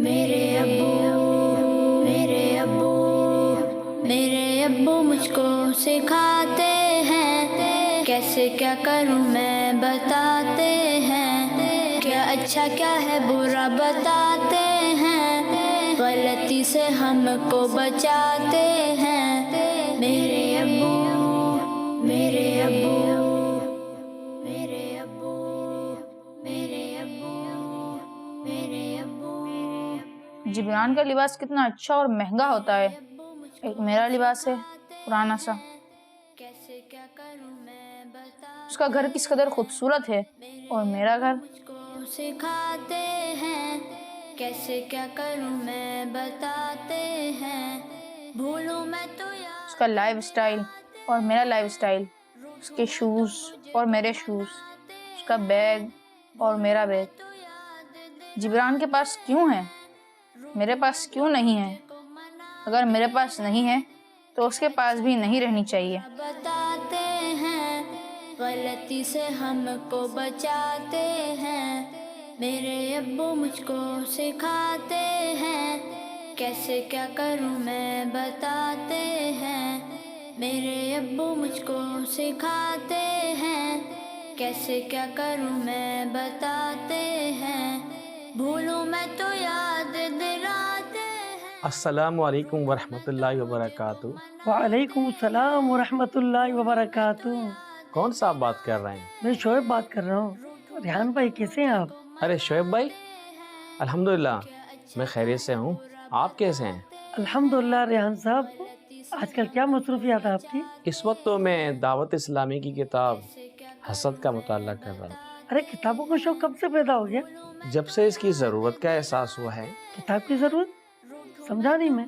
میرے ابو مجھ کو سکھاتے ہیں کیسے کیا کروں میں بتاتے ہیں، کیا اچھا کیا ہے برا بتاتے ہیں، غلطی سے ہم کو بچاتے ہیں۔ میرے ابو میرے ابو میرے ابو میرے ابو میرے ابو۔ جبران کا لباس کتنا اچھا اور مہنگا ہوتا ہے، ایک میرا لباس ہے پرانا سا، اس کا گھر کس قدر خوبصورت ہے، اور میرا گھر مجھ کو سکھاتے ہیں کیسے کیا کروں میں بتاتے ہیں، بھولوں میں تو اس کا لائف سٹائل اور میرا لائف سٹائل، اس کے شوز اور میرے شوز، اس کا بیگ اور میرا بیگ۔ جبران کے پاس کیوں ہے، میرے پاس کیوں نہیں ہے؟ اگر میرے پاس نہیں ہے تو اس کے پاس بھی نہیں رہنی چاہیے۔ بتاتے ہیں غلطی سے ہم کو بچاتے ہیں، میرے ابو مجھ کو سکھاتے ہیں کیسے کیا کروں میں بتاتے ہیں، میرے ابو مجھ کو سکھاتے ہیں کیسے کیا کروں میں بتاتے ہیں، بھولوں میں تو یاد دلاتے ہیں۔ السلام علیکم ورحمۃ اللہ وبرکاتہ۔ وعلیکم السلام ورحمۃ اللہ وبرکاتہ۔ کون صاحب بات کر رہے ہیں؟ میں شعیب بات کر رہا ہوں۔ ریحان بھائی کیسے ہیں آپ؟ ارے شعیب بھائی، الحمدللہ میں خیریت سے ہوں، آپ کیسے ہیں؟ الحمدللہ۔ ریحان صاحب آج کل کیا مصروفیات ہے آپ کی؟ اس وقت تو میں دعوت اسلامی کی کتاب حسد کا مطالعہ کر رہا ہوں۔ ارے کتابوں کا شوق کب سے پیدا ہو گیا؟ جب سے اس کی ضرورت کا احساس ہوا ہے، کتاب کی ضرورت سمجھا نہیں میں۔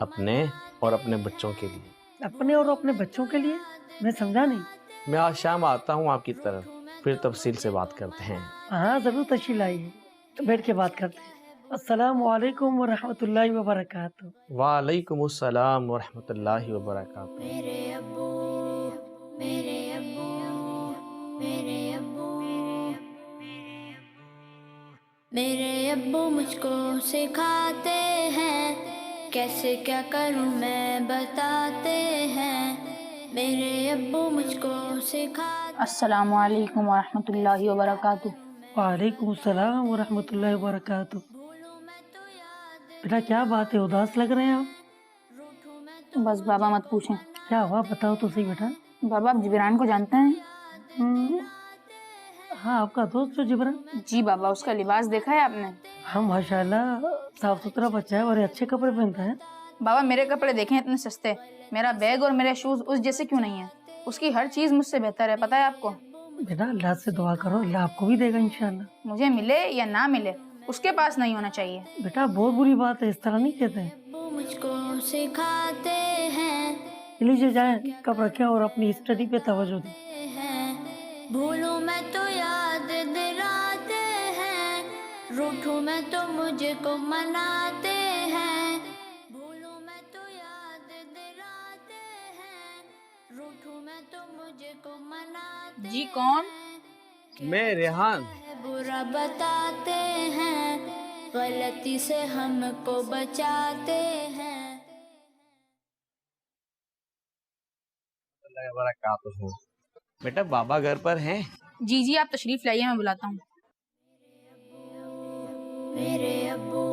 اپنے اور اپنے بچوں کے لیے۔ اپنے اور اپنے بچوں کے لیے؟ میں سمجھا نہیں۔ میں آج شام آتا ہوں آپ کی طرف، پھر تفصیل سے بات کرتے ہیں۔ ہاں ضرور تشریف لائیے، تو بیٹھ کے بات کرتے ہیں۔ السلام علیکم ورحمۃ اللہ وبرکاتہ۔ وعلیکم السلام ورحمۃ اللہ وبرکاتہ۔ میرے ابو میرے ابو میرے ابو میرے ابو مجھ کو سکھاتے ہیں کیسے کیا کروں میں بتاتے ہیں، میرے ابو مجھ کو سکھاتے۔ السلام علیکم ورحمۃ اللہ وبرکاتہ۔ وعلیکم السلام ورحمۃ اللہ وبرکاتہ۔ بیٹا کیا بات ہے، اداس لگ رہے ہیں آپ؟ بس بابا مت پوچھیں۔ کیا ہوا بتاؤ تو صحیح بیٹا۔ بابا آپ جبران کو جانتے ہیں؟ ہاں آپ کا دوست جو جبران؟ جی بابا، اس کا لباس دیکھا ہے آپ نے؟ ہاں ماشاءاللہ صاف ستھرا بچہ ہے اور اچھے کپڑے پہنتا ہے۔ بابا میرے کپڑے دیکھیں اتنے سستے، میرا بیگ اور میرے شوز اس جیسے کیوں نہیں ہیں؟ اس کی ہر چیز مجھ سے بہتر ہے، پتہ ہے آپ کو؟ بیٹا اللہ سے دعا کرو، اللہ آپ کو بھی دے گا انشاءاللہ۔ مجھے ملے یا نہ ملے اس کے پاس نہیں ہونا چاہیے۔ بیٹا بہت بری بات ہے، اس طرح نہیں کہتے ہیں۔ ابو مجھ کو سکھاتے ہیں لیجیے جائیں کب رکھیں اور اپنی اسٹڈی پہ توجہ دیں۔ بھولوں میں تو یاد دلاتے ہیں، روٹھوں میں تو مجھے کو مناتے ہیں، بھولوں میں تو یاد دلاتے ہیں، روٹھوں میں تو مجھے کو مناتے جی کون؟ میں ریحان۔ ہیں، برا بتاتے ہیں، غلطی سے ہم کو بچاتے ہیں۔ اللہ وبرکاتہ۔ بیٹا بابا گھر پر ہیں؟ جی جی آپ تشریف لائیے، میں بلاتا ہوں۔ میرے ابو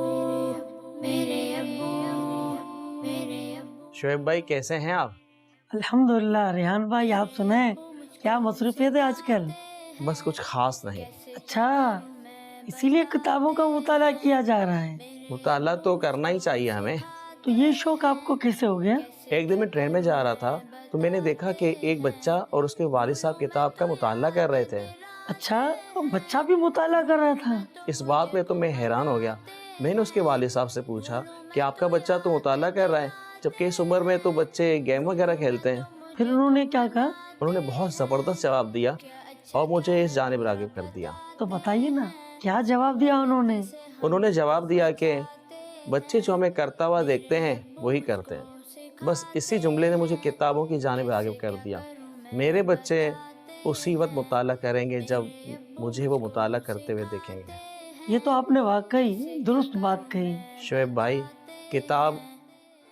میرے ابو میرے ابو شعیب بھائی کیسے ہیں آپ؟ الحمدللہ۔ ریحان بھائی آپ سنیں کیا مصروفیت ہے آج کل؟ بس کچھ خاص نہیں۔ اچھا اسی لیے کتابوں کا مطالعہ کیا جا رہا ہے؟ مطالعہ تو کرنا ہی چاہیے ہمیں۔ تو یہ شوق آپ کو کیسے ہو گیا؟ ایک دن میں ٹرین میں جا رہا تھا تو میں نے دیکھا کہ ایک بچہ اور اس کے والد صاحب کتاب کا مطالعہ کر رہے تھے۔ اچھا بچہ بھی مطالعہ کر رہا تھا؟ اس بات میں تو میں حیران ہو گیا۔ میں نے اس کے والد صاحب سے پوچھا کہ آپ کا بچہ تو مطالعہ کر رہا ہے، جبکہ اس عمر میں تو بچے گیم وغیرہ کھیلتے ہیں۔ پھر انہوں نے کیا کہا؟ انہوں نے بہت زبردست جواب دیا اور مجھے اس جانب راغب کر دیا۔ تو بتائیے نا کیا جواب دیا انہوں نے؟ انہوں نے جواب دیا کہ بچے جو ہمیں کرتا ہوا دیکھتے ہیں وہی کرتے ہیں۔ بس اسی جملے نے مجھے کتابوں کی جانب راغب کر دیا۔ میرے بچے اسی وقت مطالعہ کریں گے جب مجھے وہ مطالعہ کرتے ہوئے دیکھیں گے۔ ये तो आपने वाकई दुरुस्त बात कही। शोएब भाई, किताब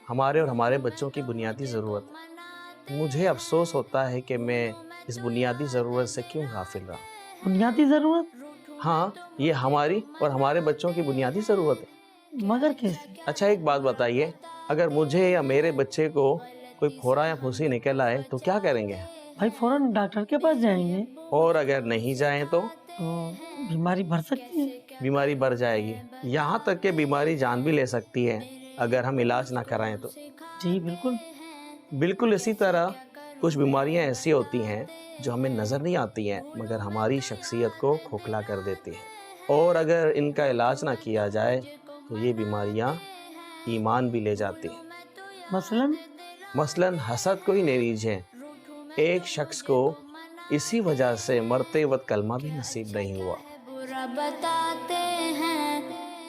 हमारे और हमारे बच्चों की बुनियादी ज़रूरत है। मुझे अफसोस होता है कि मैं इस बुनियादी ज़रूरत से क्यों गाफिल रहा। बुनियादी ज़रूरत? हाँ, ये हमारी और हमारे बच्चों की बुनियादी ज़रूरत है। मगर कैसे? अच्छा, एक बात बताइए, अगर मुझे या मेरे बच्चे को कोई फोड़ा या फुंसी निकल आए तो क्या करेंगे? भाई फौरन डॉक्टर के पास जाएंगे। और अगर नहीं जाएं तो बीमारी बढ़ सकती है। बीमारी बढ़ जाएगी, यहाँ तक कि बीमारी जान भी ले सकती है अगर हम इलाज ना कराएं तो। जी बिल्कुल। बिल्कुल इसी तरह कुछ बीमारियां ऐसी होती हैं जो हमें नज़र नहीं आती हैं मगर हमारी शख्सियत को खोखला कर देती हैं, और अगर इनका इलाज ना किया जाए तो ये बीमारियां ईमान भी ले जाती हैं। मसलन हसद को ही ले लीजिए। एक शख्स को इसी वजह से मरते वक्त कलमा भी नसीब नहीं हुआ। बुरा बताते हैं,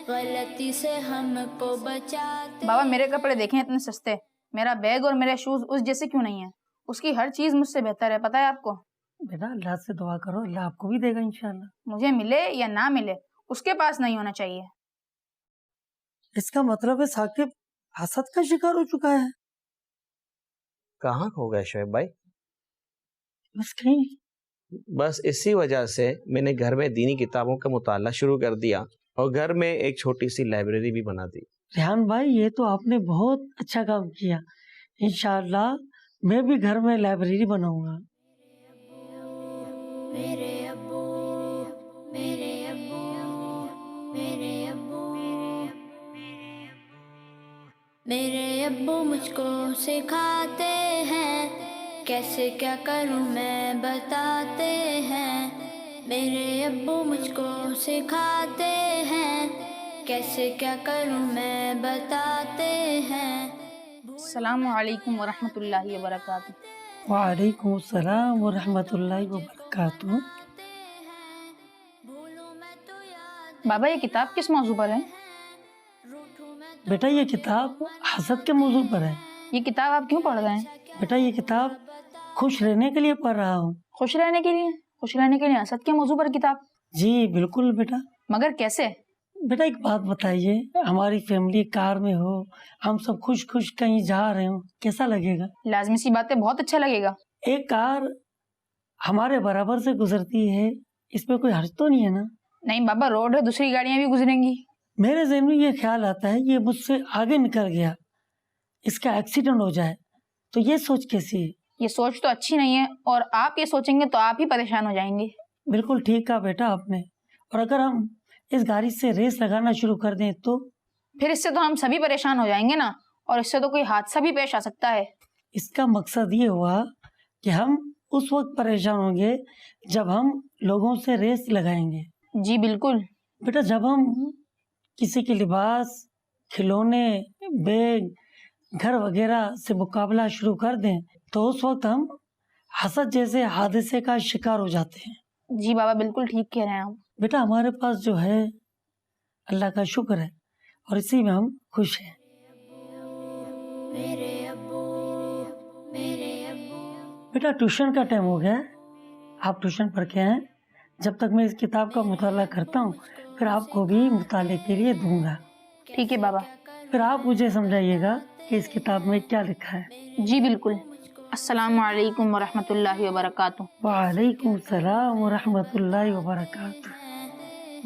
गलती से हमको बचाते। बाबा मेरे कपड़े देखें इतने सस्ते, मेरा बैग और मेरे शूज उस जैसे क्यों नहीं है? उसकी हर चीज मुझसे बेहतर है, पता है आपको? बेटा अल्लाह से दुआ करो, अल्लाह आपको भी देगा इंशाल्लाह। मुझे मिले या ना मिले उसके पास नहीं होना चाहिए। इसका मतलब है साकिब हसद का शिकार हो चुका है। कहाँ खो गए शोएब भाई? बस कहीं। बस इसी वजह से मैंने घर में दीनी किताबों का मुताला शुरू कर दिया और घर में एक छोटी सी लाइब्रेरी भी बना दी। रेहान भाई ये तो आपने बहुत अच्छा काम किया। इंशाअल्लाह मैं भी घर में लाइब्रेरी बनाऊंगा। मेरे अब्बू, मेरे अब्बू, मेरे अब्बू, मेरे अब्बू मुझको सिखाते हैं, कैसे क्या करूं मैं बताते हैं। मेरे अब्बू मुझको सिखाते हैं, कैसे क्या करूं मैं बताते हैं। अस्सलामु अलैकुम वरहमतुल्लाहि वबरकातुहू। वालेकुम सलाम व रहमतुल्लाहि व बरकातुहू। बाबा ये किताब किस मौजू पर है? बेटा ये किताब हसद के मौजू पर है। ये किताब आप क्यों पढ़ रहे हैं? बेटा ये किताब खुश रहने के लिए पढ़ रहा हूँ। खुश रहने के लिए? खुश रहने के लिए हसद के मौजू पर किताब? जी बिल्कुल बेटा। मगर कैसे? बेटा एक बात बताइए, हमारी फैमिली कार में हो, हम सब खुश खुश कहीं जा रहे हो, कैसा लगेगा? लाजमी सी बात है, बहुत अच्छा लगेगा। एक कार हमारे बराबर से गुजरती है, इसमें कोई हर्ज तो नहीं है ना? नहीं बाबा, रोड है, दूसरी गाड़ियां भी गुजरेंगी। मेरे ज़हन में ये ख्याल आता है ये मुझसे आगे निकल गया, इसका एक्सीडेंट हो जाए, तो ये सोच कैसी है? ये सोच तो अच्छी नहीं है, और आप ये सोचेंगे तो आप ही परेशान हो जाएंगे। बिल्कुल ठीक कहा बेटा आपने। और अगर हम इस गाड़ी से रेस लगाना शुरू कर दें तो? फिर इससे तो हम सभी परेशान हो जाएंगे ना, और इससे तो कोई हादसा भी पेश आ सकता है। इसका मकसद ये हुआ कि हम उस वक्त परेशान होंगे जब हम लोगों से रेस लगाएंगे। जी बिल्कुल। बेटा जब हम किसी के लिबास, खिलौने, बैग, घर वगैरह से मुकाबला शुरू कर दें तो उस वक्त हम हसद जैसे हादसे का शिकार हो जाते हैं। जी बाबा बिल्कुल ठीक कह रहे हैं आप। बेटा हमारे पास जो है अल्लाह का शुक्र है और इसी में हम खुश हैं। मेरे अब्बू, मेरे अब्बू। बेटा ट्यूशन का टाइम हो गया है, आप ट्यूशन पढ़ के आएं। जब तक मैं इस किताब का मुताला करता हूँ फिर आपको भी मुताले के लिए दूंगा। ठीक है बाबा। फिर आप मुझे समझाइएगा कि इस किताब में क्या लिखा है। जी बिल्कुल। अस्सलामु अलैकुम वरहमतुल्लाहि वबरकातुहू। वालेकुम सलाम व रहमतुल्लाहि व बरकातुहू।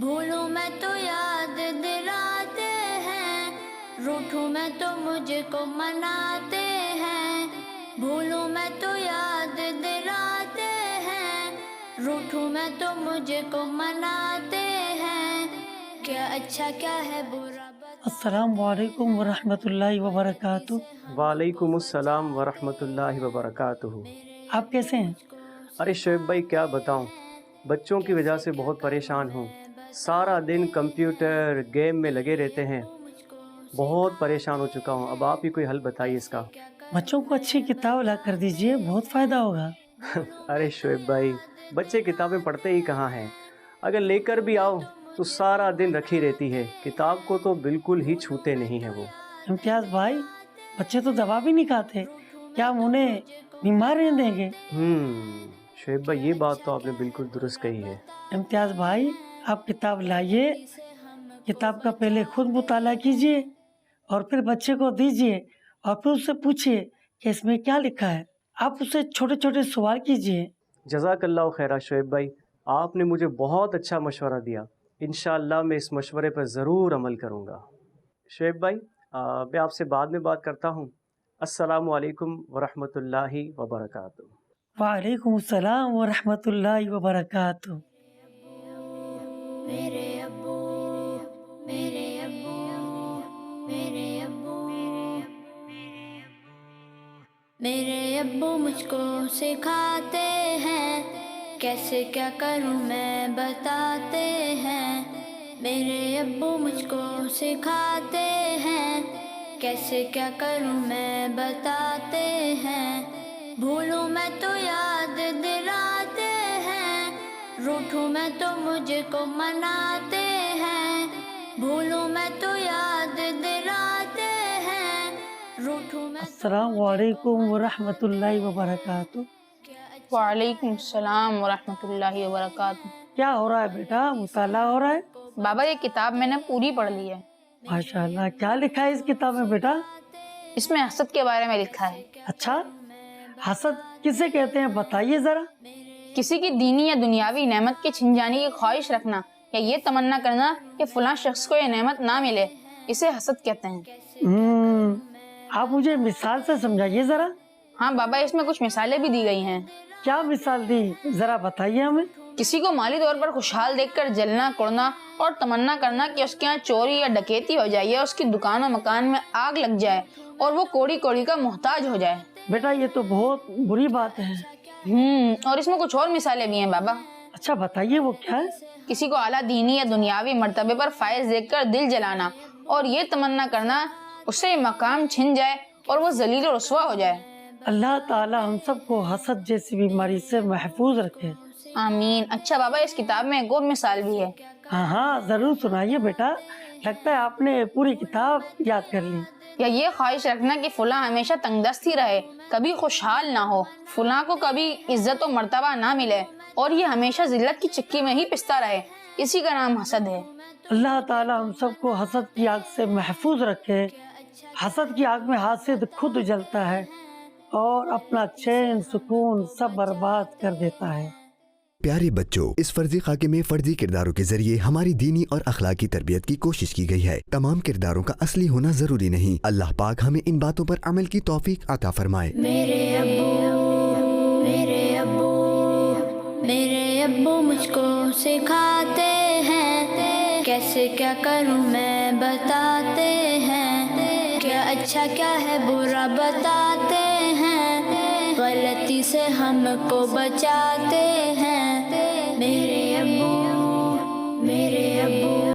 भूलूं मैं तो याद दिलाते हैं, रूठूं मैं तो मुझको मनाते हैं। भूलूं मैं तो याद दिलाते हैं, रूठूं मैं तो मुझको मनाते हैं। क्या अच्छा क्या है बुरा अस्सलाम वालेकुम व रहमतुल्लाहि व बरकातुहू। वालेकुम अस्सलाम व रहमतुल्लाहि व बरकातुहू। आप कैसे हैं? अरे शोएब भाई क्या बताऊं, बच्चों की वजह से बहुत परेशान हूं। सारा दिन कंप्यूटर गेम में लगे रहते हैं, बहुत परेशान हो चुका हूं। अब आप ही कोई हल बताइए इसका। बच्चों को अच्छी किताब ला कर दीजिए, बहुत फ़ायदा होगा। अरे शोएब भाई, बच्चे किताबें पढ़ते ही कहाँ हैं, अगर लेकर भी आओ तो सारा दिन रखी रहती है, किताब को तो बिल्कुल ही छूते नहीं हैं वो। इम्तियाज़ भाई, बच्चे तो दवा भी नहीं खाते, क्या हम उन्हें बीमार रहने देंगे? शोएब भाई ये बात तो आपने बिल्कुल दुरुस्त कही है। इम्तियाज़ भाई आप किताब लाइए, किताब का पहले खुद मुताला कीजिए और फिर बच्चे को दीजिए और फिर उससे पूछिए कि इसमें क्या लिखा है। आप उससे छोटे छोटे सवाल कीजिए। जज़ाकल्लाह खैरा शुएब भाई, आपने मुझे बहुत अच्छा मशवरा दिया। इंशाअल्लाह मैं इस मशवरे पर ज़रूर अमल करूँगा। शुएब भाई, मैं आपसे बाद में बात करता हूँ। अस्सलामु अलैकुम वरहमतुल्लाहि वबरकातुहू। वालेकुम अस्सलाम व रहमतुल्लाहि व बरकातुहू। मेरे अब्बू, मेरे अब्बू, मेरे अब्बू, मेरे अब्बू मुझको सिखाते हैं कैसे क्या करूं मैं बताते हैं। मेरे अब्बू मुझको सिखाते हैं कैसे क्या करूं मैं बताते हैं। भूलूं मैं तो याद दिलाते हैं, रूठूं मैं तो मुझको मनाते हैं। भूलूं मैं तो याद दिलाते हैं, रूठूं मैं अस्सलाम वालेकुम व रहमतुल्लाहि व बरकातुहू। वालेकुम सलाम व रहमतुल्लाहि व बरकातुहू। क्या हो रहा है बेटा? मुताला हो रहा है? बाबा ये किताब मैंने पूरी पढ़ ली है। माशाल्लाह। क्या लिखा है इस किताब में बेटा? इसमें हसद के बारे में लिखा है। अच्छा, हसद किसे कहते हैं बताइए जरा। किसी की दीनी या दुनियावी नेमत के छिन जाने की ख्वाहिश रखना या ये तमन्ना करना कि फलां शख्स को ये नेमत ना मिले, इसे हसद कहते हैं। आप मुझे मिसाल से समझाइए जरा। हाँ बाबा, इसमें कुछ मिसालें भी दी गई हैं। क्या मिसाल दी, जरा बताइए हमें। किसी को माली तौर पर खुशहाल देखकर जलना, कुड़ना और तमन्ना करना कि उसके यहाँ चोरी या डकैती हो जाए या उसकी दुकान और मकान में आग लग जाए और वो कोड़ी कोड़ी का मोहताज हो जाए। बेटा ये तो बहुत बुरी बात है। और इसमें कुछ और मिसालें भी हैं बाबा। अच्छा बताइए वो क्या है। किसी को आला दीनी या दुनियावी मर्तबे पर फायज देखकर दिल जलाना और ये तमन्ना करना उससे ये मकाम छिन जाए और वो जलील और रुस्वा हो जाए। अल्लाह ताला हम सबको हसद जैसी बीमारी से महफूज रखे। आमीन। अच्छा बाबा, इस किताब में एक और मिसाल भी है। हाँ हाँ जरूर सुनाइए बेटा, लगता है आपने पूरी किताब याद कर ली। या ये ख्वाहिश रखना कि फुला हमेशा तंगदस्त ही रहे, कभी खुशहाल ना हो, फुला को कभी इज्जत और मर्तबा ना मिले और ये हमेशा जिल्लत की चक्की में ही पिसता रहे, इसी का नाम हसद है। अल्लाह ताला हम सबको हसद की आग से महफूज रखे। हसद की आग में हासिद खुद जलता है और अपना चैन सुकून सब बर्बाद कर देता है। प्यारे बच्चों, इस फर्जी खाके में फर्जी किरदारों के जरिए हमारी दीनी और अखलाकी तरबियत की कोशिश की गई है। तमाम किरदारों का असली होना जरूरी नहीं। अल्लाह पाक हमें इन बातों पर अमल की तौफीक अता फरमाए। मेरे अब्बू, मेरे अब्बू, मेरे अब्बू मुझको सिखाते हैं कैसे क्या करूं मैं बताते हैं। क्या अच्छा क्या है बुरा बताते हैं, गलती से हमको बचाते हैं।